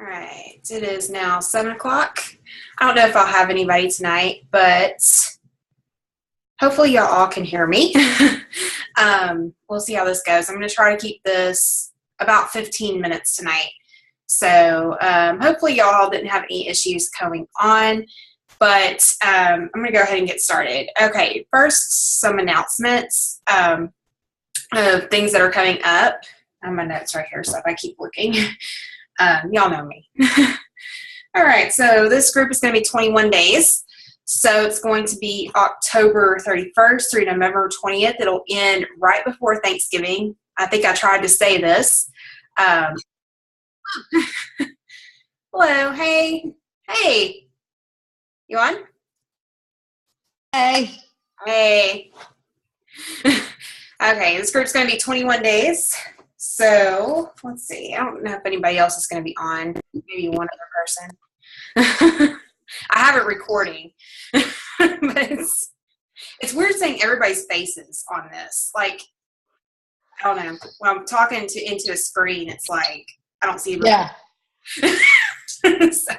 All right, it is now 7 o'clock. I don't know if I'll have anybody tonight, but hopefully y'all all can hear me. We'll see how this goes. I'm going to try to keep this about 15 minutes tonight. So hopefully y'all didn't have any issues going on, but I'm going to go ahead and get started. Okay, first, some announcements of things that are coming up. I have my notes right here, so if I keep looking, y'all know me. All right, so this group is going to be 21 days. So it's going to be October 31st through November 20th. It'll end right before Thanksgiving. I think I tried to say this. Hello, hey, you on? Hey. Hey. Okay, this group's going to be 21 days. So let's see. I don't know if anybody else is going to be on. Maybe one other person. I have it recording, but it's weird saying everybody's faces on this. Like, I don't know. When I'm talking into a screen, it's like I don't see everybody. Yeah. So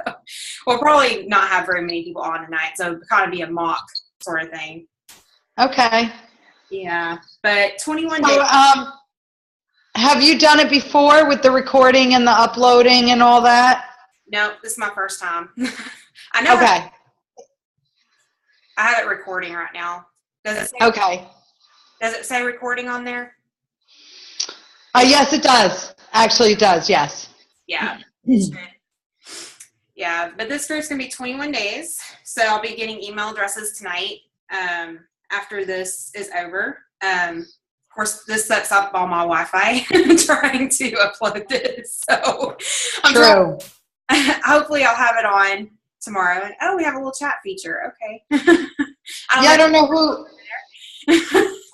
we'll probably not have very many people on tonight. So it'll kind of be a mock sort of thing. Okay. Yeah, but 21 days. So, have you done it before with the recording and the uploading and all that? No, this is my first time. I know. Okay. I have it recording right now. Does it say recording on there? Yes, it does. Actually, it does. Yes. Yeah. Yeah, but this group's going to be 21 days. So I'll be getting email addresses tonight after this is over. Of course, this sets up all my Wi-Fi trying to upload this. So True. Hopefully I'll have it on tomorrow. And we have a little chat feature. Okay. I don't know who.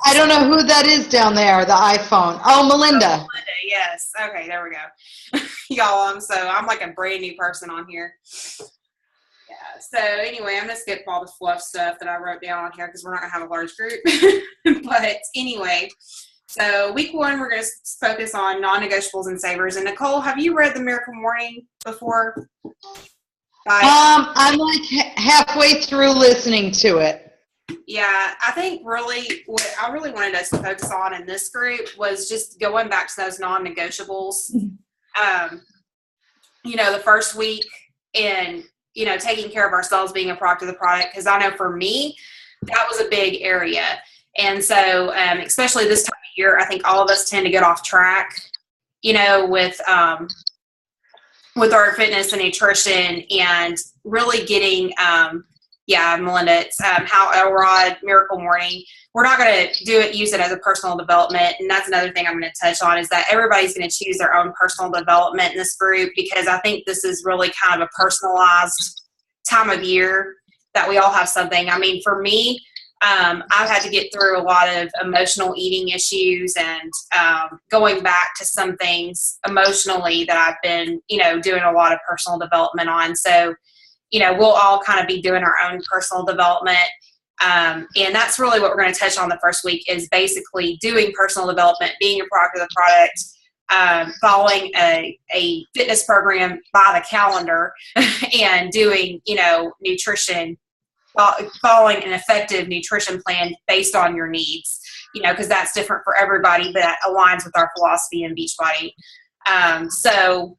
I don't know who that is down there. The iPhone. Oh, Melinda. Melinda, yes. Okay, there we go. Y'all, I'm like a brand new person on here. Yeah. So anyway, I'm gonna skip all the fluff stuff that I wrote down on here because we're not gonna have a large group. But anyway, so week 1 we're gonna focus on non-negotiables and savers. And Nicole, have you read the Miracle Morning before? I'm like halfway through listening to it. Yeah, I think really what I really wanted us to focus on in this group was just going back to those non-negotiables. The first week and, taking care of ourselves, being a product of the product. Because I know for me, that was a big area. And so, especially this time of year, I think all of us tend to get off track, with our fitness and nutrition and really getting, Melinda, it's how Elrod Miracle Morning. We're not going to use it as a personal development. And that's another thing I'm going to touch on is that everybody's going to choose their own personal development in this group because I think this is really kind of a personalized time of year that we all have something. I mean, for me, I've had to get through a lot of emotional eating issues and going back to some things emotionally that I've been, doing a lot of personal development on. So, we'll all kind of be doing our own personal development. And that's really what we're going to touch on the first week is basically doing personal development, being a product of the product, following a fitness program by the calendar and doing, nutrition, following an effective nutrition plan based on your needs, because that's different for everybody, but that aligns with our philosophy in Beachbody. So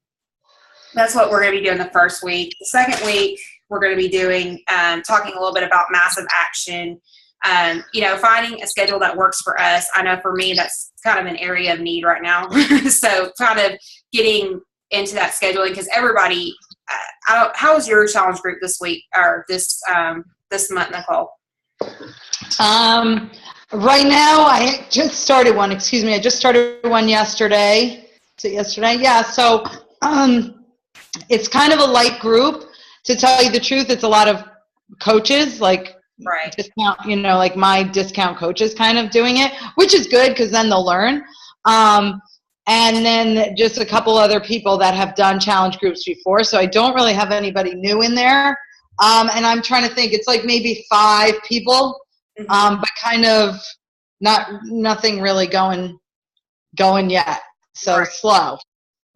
that's what we're going to be doing the first week. The second week, we're going to be doing, talking a little bit about massive action, finding a schedule that works for us. I know for me, that's kind of an area of need right now. So kind of getting into that scheduling because everybody, how was your challenge group this week or this month, Nicole? Right now, I just started one. Excuse me. I just started one yesterday. Is it yesterday? Yeah. So, it's kind of a light group. To tell you the truth, it's a lot of coaches, like discount, like my discount coaches kind of doing it, which is good because then they'll learn. And then just a couple other people that have done challenge groups before. So I don't really have anybody new in there. And I'm trying to think, it's like maybe 5 people, but kind of nothing really going yet. So slow.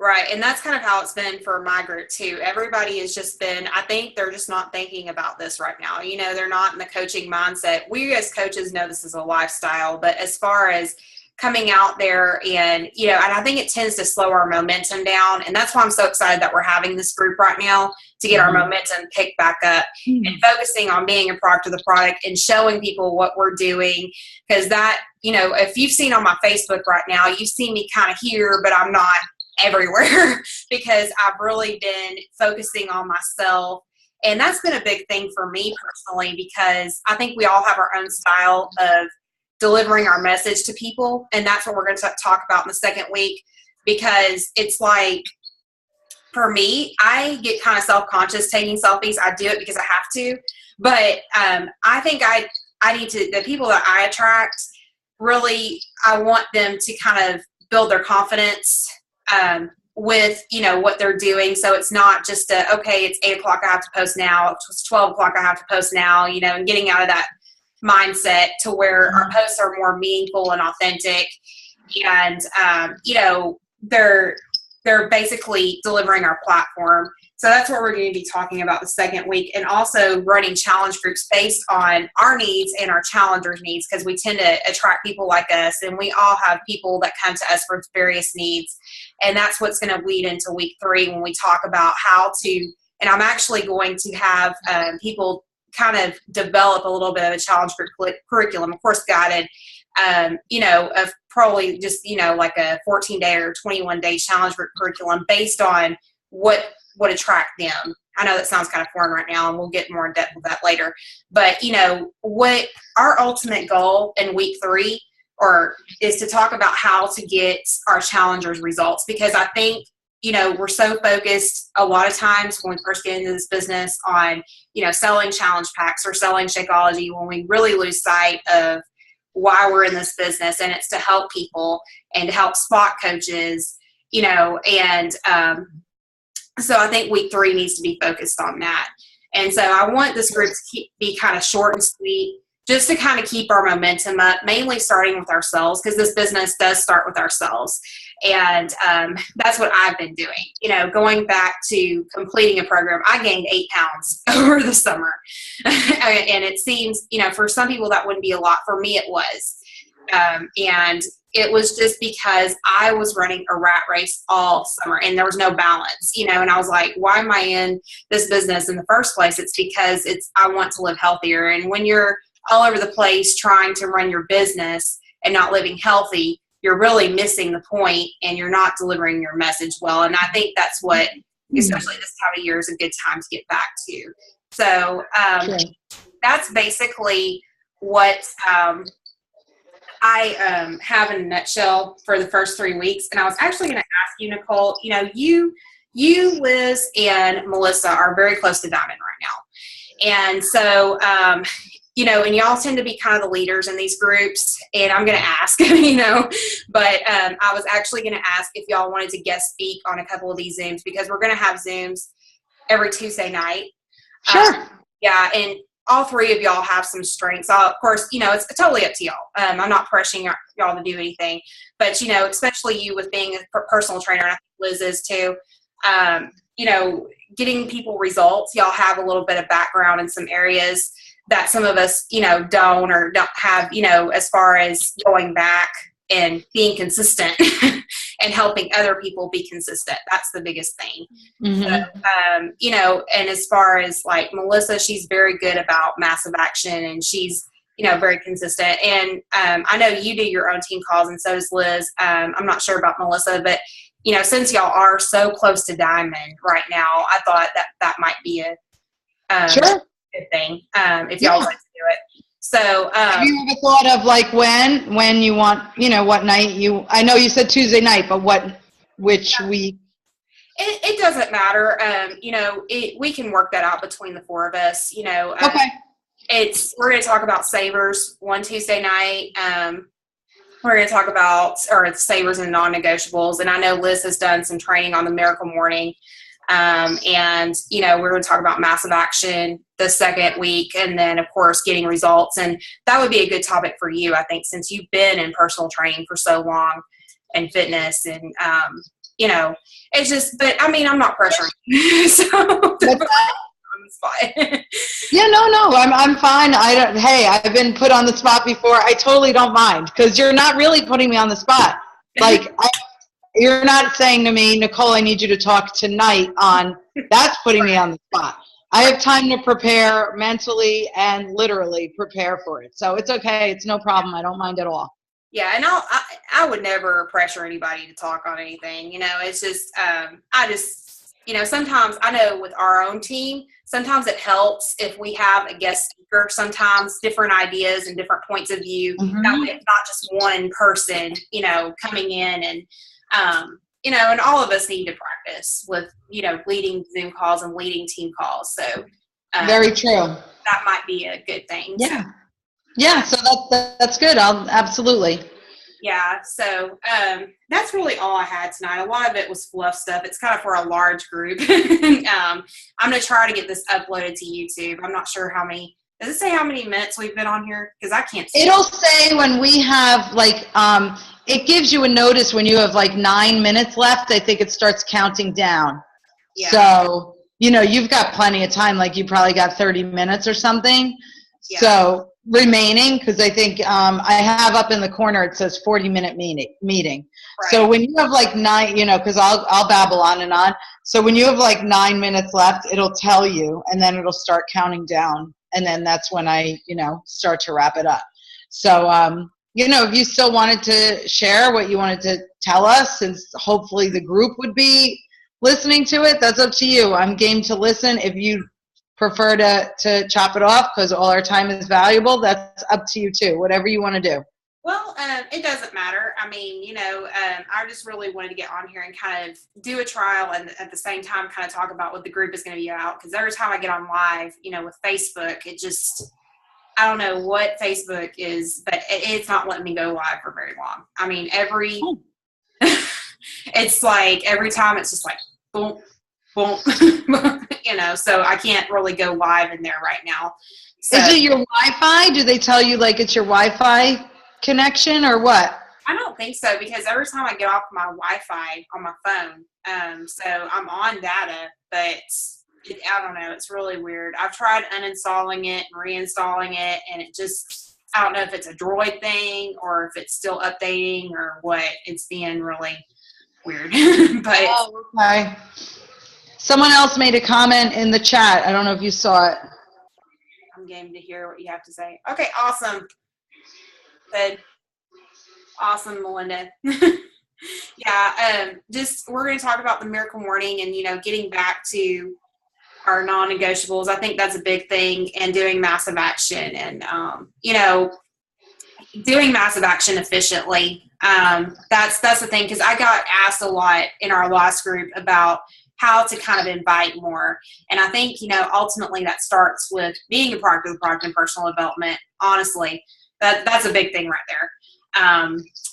Right. And that's kind of how it's been for my group too. Everybody has just been, I think they're just not thinking about this right now. You know, they're not in the coaching mindset. We as coaches know this is a lifestyle, but as far as coming out there and, you know, and I think it tends to slow our momentum down. And that's why I'm so excited that we're having this group right now to get our momentum picked back up and focusing on being a product of the product and showing people what we're doing. Because that, you know, if you've seen on my Facebook right now, you see me kind of here, but I'm not everywhere because I've really been focusing on myself. And that's been a big thing for me personally, because I think we all have our own style of delivering our message to people. And that's what we're going to talk about in the second week, because it's like, for me, I get kind of self-conscious taking selfies. I do it because I have to, but I think I need to, the people that I attract, really, I want them to kind of build their confidence with, you know, what they're doing. So it's not just okay, it's 8 o'clock, I have to post now. It's 12 o'clock, I have to post now, you know, and getting out of that mindset to where our posts are more meaningful and authentic. And, you know, they're basically delivering our platform. So that's what we're going to be talking about the second week, and also running challenge groups based on our needs and our challengers' needs, because we tend to attract people like us, and we all have people that come to us for various needs. And that's what's going to lead into week 3 when we talk about how to, and I'm actually going to have people kind of develop a little bit of a challenge group curriculum, of course guided, you know, of probably just, you know, like a 14-day or 21-day challenge group curriculum based on what would attract them. I know that sounds kind of foreign right now, and we'll get more in depth with that later. But, you know, what our ultimate goal in week 3 is to talk about how to get our challengers results, because I think, you know, we're so focused a lot of times when we first get into this business on, you know, selling challenge packs or selling Shakeology, when we really lose sight of why we're in this business. And it's to help people and to help spot coaches, you know, and so I think week 3 needs to be focused on that. And so I want this group to be kind of short and sweet, just to kind of keep our momentum up, mainly starting with ourselves, because this business does start with ourselves. And that's what I've been doing. You know, going back to completing a program, I gained 8 pounds over the summer. And it seems, you know, for some people that wouldn't be a lot. For me, it was. And it was just because I was running a rat race all summer and there was no balance, you know, and I was like, why am I in this business in the first place? It's because I want to live healthier. And when you're all over the place trying to run your business and not living healthy, you're really missing the point and you're not delivering your message well. And I think that's what, especially this time of year, is a good time to get back to. So that's basically what I have in a nutshell for the first 3 weeks. And I was actually going to ask you, Nicole, you know, you, Liz, and Melissa are very close to Diamond right now. And so, you know, and y'all tend to be kind of the leaders in these groups. And I'm going to ask, you know, but I was actually going to ask if y'all wanted to guest speak on a couple of these Zooms, because we're going to have Zooms every Tuesday night. Sure. Yeah. And all 3 of y'all have some strengths. Of course, you know, it's totally up to y'all. I'm not pressuring y'all to do anything, but, you know, especially you with being a personal trainer, and I think Liz is too, you know, getting people results. Y'all have a little bit of background in some areas that some of us, you know, don't have, you know, as far as going back and being consistent and helping other people be consistent. That's the biggest thing. Mm-hmm. So, you know, and as far as like Melissa, she's very good about massive action, and she's, you know, very consistent. And I know you do your own team calls, and so does Liz. I'm not sure about Melissa, but, you know, since y'all are so close to Diamond right now, I thought that might be a sure. good thing if y'all want to do it. So have you ever thought of like when you want, you know, what night I know you said Tuesday night, but which week? It doesn't matter. You know, we can work that out between the 4 of us, you know. Okay. We're going to talk about savers one Tuesday night. We're going to talk about savers and non-negotiables. And I know Liz has done some training on the Miracle Morning. And, you know, we're going to talk about massive action the second week, and then, of course, getting results. And that would be a good topic for you, I think, since you've been in personal training for so long and fitness. And, you know, it's just, but I mean, I'm not pressuring you. So on the spot. Yeah, no, I'm fine. Hey, I've been put on the spot before. I totally don't mind because you're not really putting me on the spot. Like, you're not saying to me, Nicole, I need you to talk tonight on, that's putting me on the spot. I have time to prepare mentally and literally prepare for it. So it's okay. It's no problem. I don't mind at all. Yeah, and I would never pressure anybody to talk on anything. You know, it's just, I just, you know, sometimes I know with our own team, sometimes it helps if we have a guest speaker, sometimes different ideas and different points of view. That way it's not just one person, you know, coming in and, you know, and all of us need to practice with, you know, leading Zoom calls and leading team calls. So very true. That might be a good thing. Yeah. Yeah. So that's good. Absolutely. Yeah. So that's really all I had tonight. A lot of it was fluff stuff. It's kind of for a large group. I'm going to try to get this uploaded to YouTube. I'm not sure how many. Does it say how many minutes we've been on here? Because I can't see. It'll say when we have like, it gives you a notice when you have like 9 minutes left. I think it starts counting down. Yeah. So, you know, you've got plenty of time. Like you probably got 30 minutes or something. Yeah. So remaining, because I think I have up in the corner, it says 40-minute meeting. Right. So when you have like 9, you know, because I'll babble on and on. So when you have like 9 minutes left, it'll tell you, and then it'll start counting down. And then that's when I, you know, start to wrap it up. So, you know, if you still wanted to share what you wanted to tell us, since hopefully the group would be listening to it, that's up to you. I'm game to listen. If you prefer to chop it off because all our time is valuable, that's up to you too. Whatever you want to do. Well, it doesn't matter. I mean, you know, I just really wanted to get on here and kind of do a trial and at the same time kind of talk about what the group is going to be about. Because every time I get on live, you know, with Facebook, it just, I don't know what Facebook is, but it's not letting me go live for very long. I mean, it's like every time it's just like, boom, boom, you know, so I can't really go live in there right now. So, is it your Wi-Fi? Do they tell you like it's your Wi-Fi connection or what? I don't think so, because every time I get off my Wi-Fi on my phone, so I'm on data, but I don't know, it's really weird. I've tried uninstalling it and reinstalling it, and it just, I don't know if it's a Droid thing or if it's still updating or what. It's being really weird. But okay. Someone else made a comment in the chat. I don't know if you saw it. I'm game to hear what you have to say. Okay, awesome. Good. Awesome, Melinda. Yeah, just we're going to talk about the Miracle Morning and, you know, getting back to our non-negotiables. I think that's a big thing, and doing massive action and, you know, doing massive action efficiently. That's the thing, because I got asked a lot in our last group about how to kind of invite more. And I think, you know, ultimately that starts with being a product of the product and personal development. Honestly, that's a big thing right there.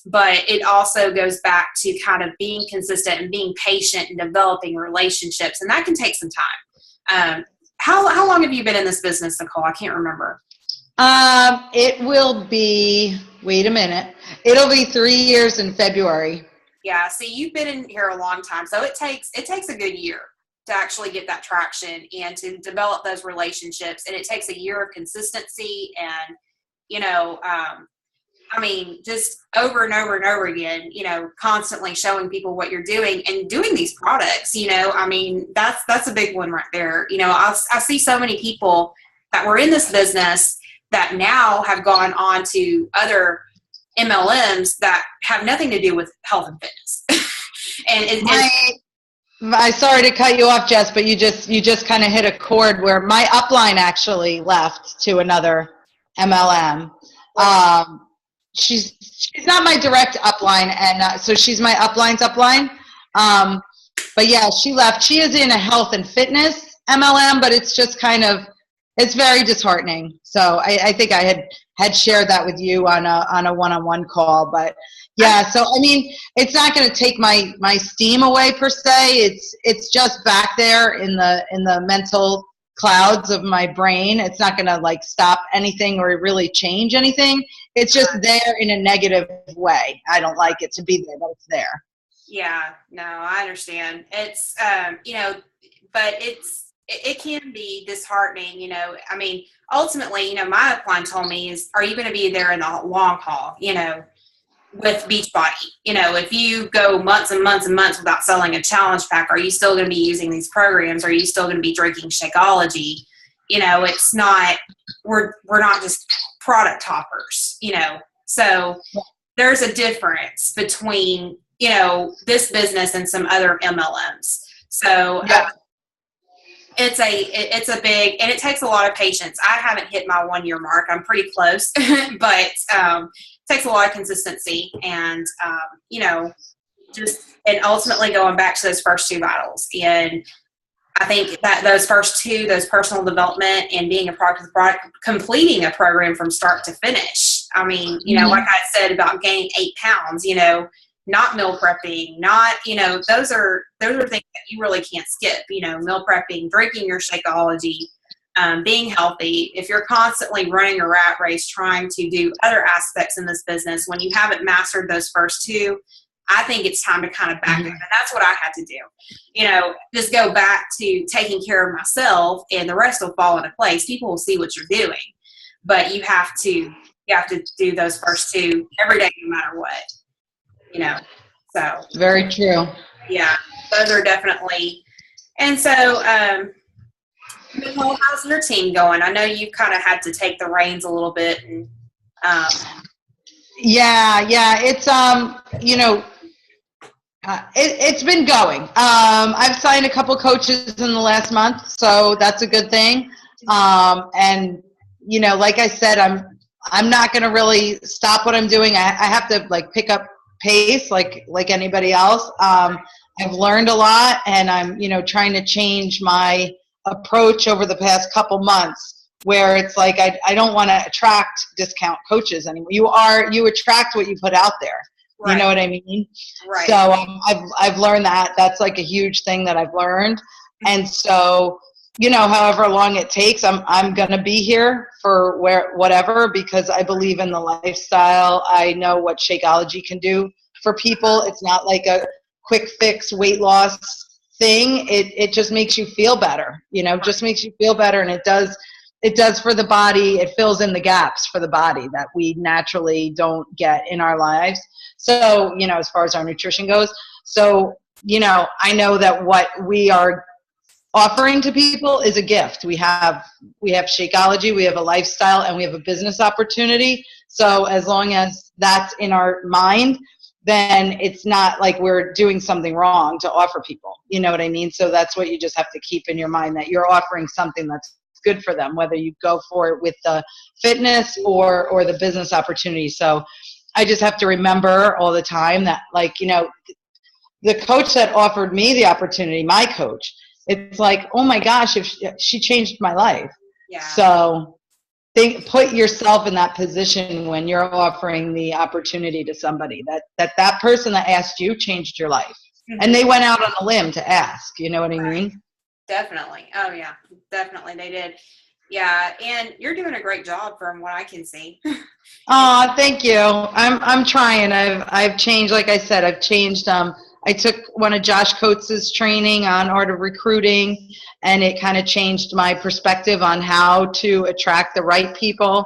But it also goes back to kind of being consistent and being patient and developing relationships. And that can take some time. How long have you been in this business, Nicole? I can't remember. It will be, wait a minute. It'll be 3 years in February. Yeah. See, you've been in here a long time. So it takes a good year to actually get that traction and to develop those relationships. And it takes a year of consistency and, you know, I mean, just over and over and over again, you know, constantly showing people what you're doing and doing these products, you know, I mean, that's a big one right there. You know, I see so many people that were in this business that now have gone on to other MLMs that have nothing to do with health and fitness. I'm sorry to cut you off, Jess, but you just kind of hit a chord where my upline actually left to another MLM. She's not my direct upline, and so she's my upline's upline. But yeah, she left. She is in a health and fitness MLM, but it's just kind of, it's very disheartening. So I think I had shared that with you on a one-on-one call. But yeah, so I mean, it's not going to take my steam away per se. It's just back there in the mental clouds of my brain. It's not going to like stop anything or really change anything. It's just there in a negative way. I don't like it to be there, but it's there. Yeah, no, I understand. It's, but it can be disheartening, I mean, ultimately, my upline told me is, are you going to be there in the long haul, with Beachbody? If you go months and months and months without selling a challenge pack, are you still going to be using these programs? Are you still going to be drinking Shakeology? It's not, we're not just product toppers, so there's a difference between, this business and some other MLMs. So Yeah. it's a big, and it takes a lot of patience. I haven't hit my 1 year mark. I'm pretty close, but it takes a lot of consistency and, and ultimately going back to those first two battles. And I think that those first two, those personal development and being a product of the product, completing a program from start to finish. I mean, like I said about gaining 8 pounds, not meal prepping, not, those are things that you really can't skip, meal prepping, drinking your Shakeology, being healthy. If you're constantly running a rat race trying to do other aspects in this business, when you haven't mastered those first two, I think it's time to kind of back up. And that's what I had to do. Just go back to taking care of myself and the rest will fall into place. People will see what you're doing, but you have to do those first two every day, no matter what, so. Very true. Yeah, those are definitely. And so, Nicole, how's your team going? I know you kind of had to take the reins a little bit and, Yeah, it's it's been going. I've signed a couple coaches in the last month, so that's a good thing. And like I said, I'm not going to really stop what I'm doing. I have to pick up pace like anybody else. I've learned a lot, and I'm trying to change my approach over the past couple months, where it's like I don't want to attract discount coaches anymore. You attract what you put out there. Right. You know what I mean? Right. So I've learned that. That's a huge thing that I've learned. And so, however long it takes, I'm gonna be here for whatever, because I believe in the lifestyle. I know what Shakeology can do for people. It's not like a quick fix weight loss thing. It just makes you feel better. Just makes you feel better, and it does for the body. It fills in the gaps for the body that we naturally don't get in our lives. So, as far as our nutrition goes. So, I know that what we are offering to people is a gift. We have Shakeology, we have a lifestyle, and we have a business opportunity. So as long as that's in our mind, then it's not like we're doing something wrong to offer people. You know what I mean? So that's what you just have to keep in your mind, that you're offering something that's good for them, whether you go for it with the fitness or the business opportunity. So I just have to remember all the time that, the coach that offered me the opportunity, my coach, it's like, oh my gosh, if she changed my life. Yeah. So put yourself in that position when you're offering the opportunity to somebody, that person that asked you changed your life. Mm-hmm. And they went out on a limb to ask, you know what I mean? Definitely. Oh yeah, definitely they did. Yeah, and you're doing a great job from what I can see. Oh, thank you. I'm trying. I've changed, like I said, I've changed. I took one of Josh Coates' training on art of recruiting, and it kind of changed my perspective on how to attract the right people.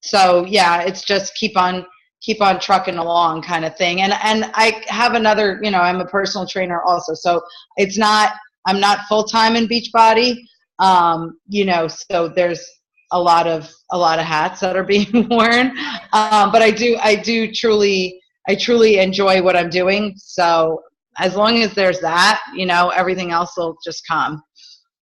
So yeah, it's just keep on trucking along kind of thing. And I have another, I'm a personal trainer also. So I'm not full-time in Beachbody. So there's a lot of hats that are being worn. But I truly enjoy what I'm doing. So as long as there's that, everything else will just come.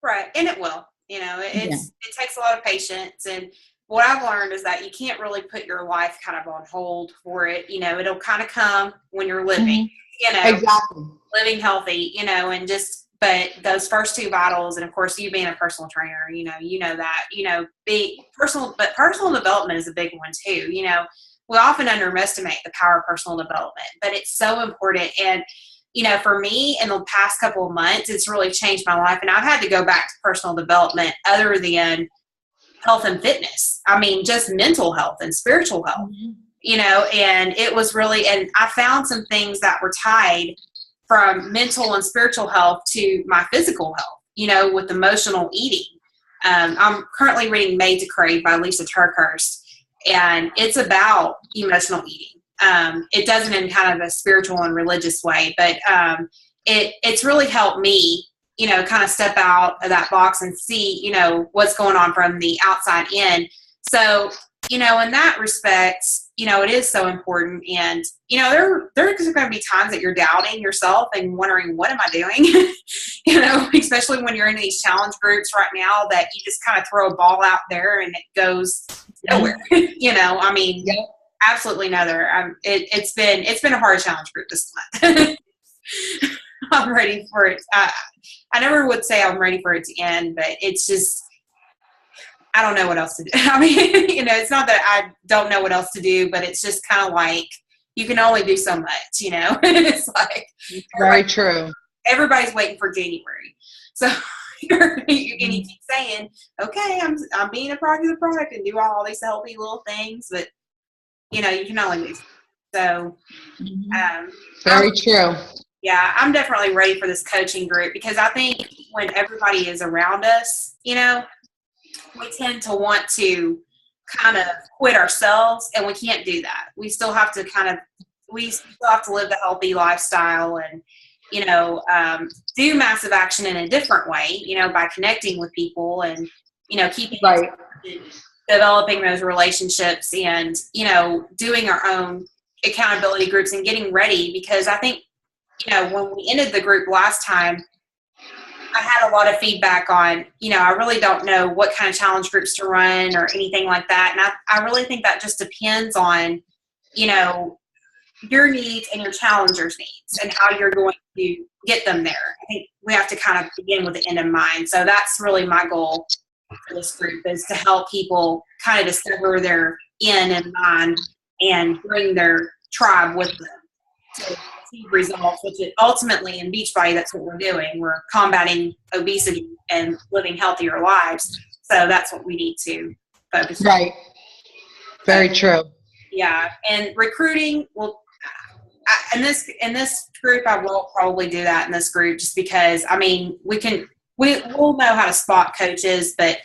Right. And it will, it takes a lot of patience. And what I've learned is that you can't really put your life kind of on hold for it. It'll kind of come when you're living, Exactly. Living healthy, but those first two battles, and of course you being a personal trainer, but personal development is a big one too. We often underestimate the power of personal development, but it's so important. And, for me in the past couple of months, it's really changed my life. And I've had to go back to personal development other than health and fitness. I mean, just mental health and spiritual health. and it was really, and I found some things that were tied from mental and spiritual health to my physical health, with emotional eating. I'm currently reading Made to Crave by Lisa TerKeurst, and it's about emotional eating. It does it in kind of a spiritual and religious way, but it's really helped me, kind of step out of that box and see, what's going on from the outside in. So, in that respect, it is so important. And, there's going to be times that you're doubting yourself and wondering, what am I doing? Especially when you're in these challenge groups right now that you just kind of throw a ball out there and it goes nowhere. Yep. Absolutely nowhere. It's been a hard challenge group this month. I'm ready for it. I never would say I'm ready for it to end, but it's just, I don't know what else to do. It's not that I don't know what else to do, but it's just kind of like, you can only do so much, It's like, very true. Everybody's waiting for January. So you keep saying, okay, I'm being a product of the product and do all these healthy little things, but you can only do so. Very true. Yeah, I'm definitely ready for this coaching group, because I think when everybody is around us, we tend to want to kind of quit ourselves, and we can't do that. We still have to live the healthy lifestyle and, do massive action in a different way, by connecting with people and, keeping right. developing those relationships and, doing our own accountability groups and getting ready. Because I think, when we ended the group last time, I had a lot of feedback on, I really don't know what kind of challenge groups to run or anything like that. And I really think that just depends on, your needs and your challengers' needs and how you're going to get them there. I think we have to kind of begin with the end in mind. So that's really my goal for this group, is to help people kind of discover their end in mind and bring their tribe with them to achieve results, which is ultimately in Beachbody, that's what we're doing. We're combating obesity and living healthier lives. So that's what we need to focus on. Right. Very true. Yeah. And recruiting, well, in this group, I will probably do that in this group, just because, we'll know how to spot coaches, but,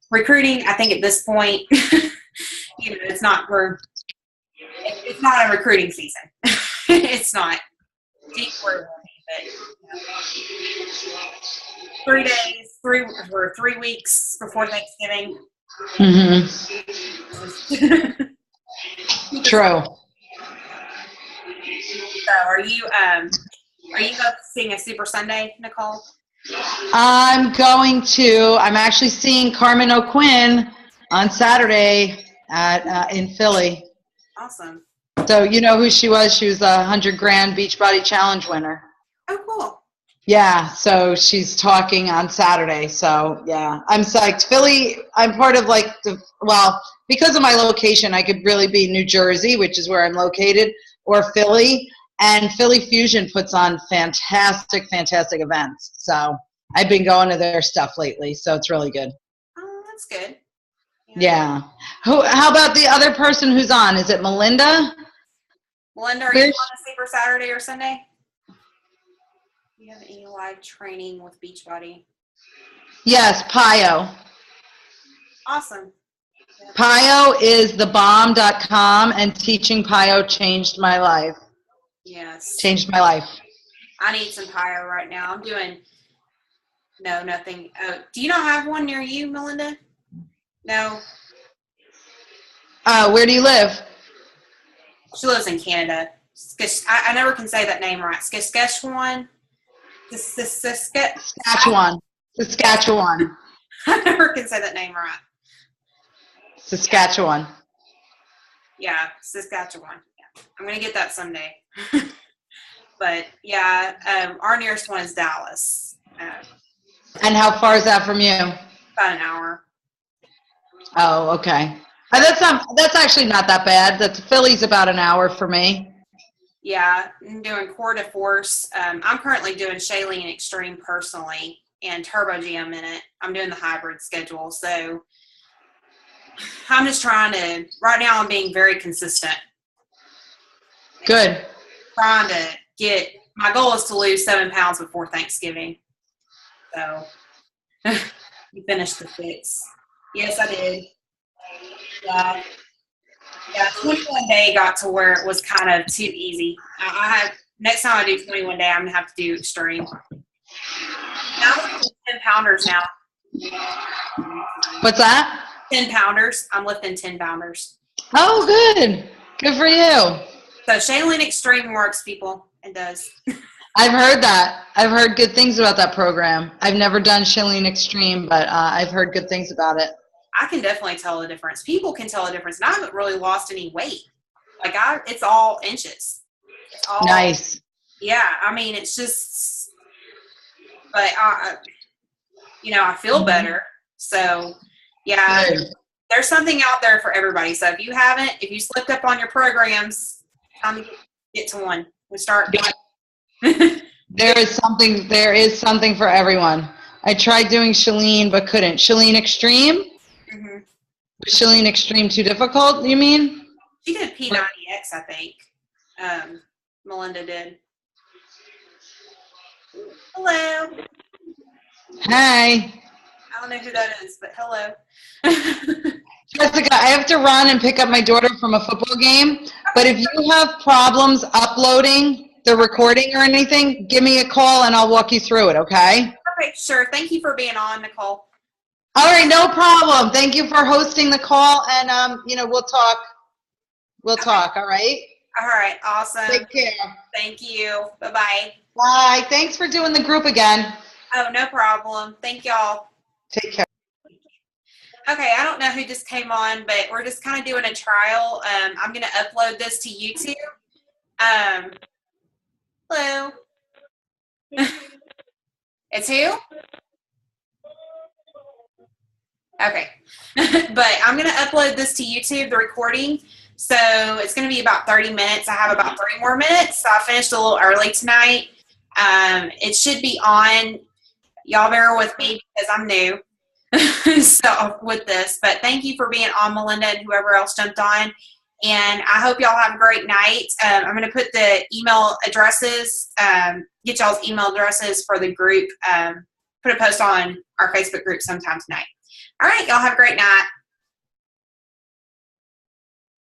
recruiting, I think at this point, it's not a recruiting season. It's not deep for but 3 days, 3 weeks before Thanksgiving. True. So are you seeing a Super Sunday, Nicole? I'm actually seeing Carmen O'Quinn on Saturday in Philly. Awesome. So you know who she was? She was a 100 grand Beachbody Challenge winner. Oh, cool. Yeah, so she's talking on Saturday. So yeah, I'm psyched. Philly, I'm part of because of my location, I could really be New Jersey, which is where I'm located, or Philly. And Philly Fusion puts on fantastic events. So I've been going to their stuff lately. So it's really good. Oh, that's good. Yeah. How about the other person who's on? Is it Melinda? Melinda, are you on a Super Saturday or Sunday? Do you have any live training with Beachbody? Yes, Pio. Awesome. Pio is thebomb.com, and teaching Pio changed my life. Yes. Changed my life. I need some Pio right now. I'm doing nothing. Do you not have one near you, Melinda? No. Where do you live? She lives in Canada. I never can say that name right. Saskatchewan. Saskatchewan. I never can say that name right. Saskatchewan. Yeah, Saskatchewan. Yeah. I'm going to get that someday. But yeah, our nearest one is Dallas. And how far is that from you? About an hour. Oh, okay. That's actually not that bad. Philly's about an hour for me. Yeah, I'm doing Core de Force. I'm currently doing Shailene Extreme personally and Turbo Gym in it. I'm doing the hybrid schedule. So I'm just trying to, right now I'm being very consistent. Good. Trying to get, my goal is to lose 7 pounds before Thanksgiving. So, you finished the fix. Yes, I did. Yeah, 21 day got to where it was kind of too easy. I have, next time I do 21 day, I'm going to have to do extreme. Now I'm lifting 10 pounders now. What's that? 10 pounders. I'm lifting 10 pounders. Oh, good. Good for you. So Shaolin Extreme works, people. It does. I've heard that. I've heard good things about that program. I've never done Shaolin Extreme, but I've heard good things about it. I can definitely tell the difference. People can tell the difference. And I haven't really lost any weight. Like it's all inches. It's all, nice. Yeah. I mean, it's just, but I feel better. So yeah, Good. There's something out there for everybody. So if you slipped up on your programs, time to get to one. We start. There is something for everyone. I tried doing Shaolin, but couldn't. Shaolin Extreme? Mm-hmm. Was Shaolin Extreme too difficult, you mean? She did P90X, I think. Melinda did. Hello. Hi. I don't know who that is, but hello. Jessica, I have to run and pick up my daughter from a football game, but if you have problems uploading the recording or anything, give me a call and I'll walk you through it, okay? Perfect. Sure. Thank you for being on, Nicole. All right, no problem. Thank you for hosting the call, and we'll talk. We'll talk. All right. All right. Awesome. Take care. Thank you. Bye-bye. Bye. Thanks for doing the group again. Oh, no problem. Thank y'all. Take care. Okay, I don't know who just came on, but we're just kind of doing a trial. I'm going to upload this to YouTube. Hello. It's who? Okay. But I'm going to upload this to YouTube, the recording. So it's going to be about 30 minutes. I have about 3 more minutes. So I finished a little early tonight. It should be on. Y'all bear with me because I'm new. So with this, but thank you for being on, Melinda, and whoever else jumped on. And I hope y'all have a great night. I'm going to put the email addresses, get y'all's email addresses for the group, put a post on our Facebook group sometime tonight. All right, y'all have a great night.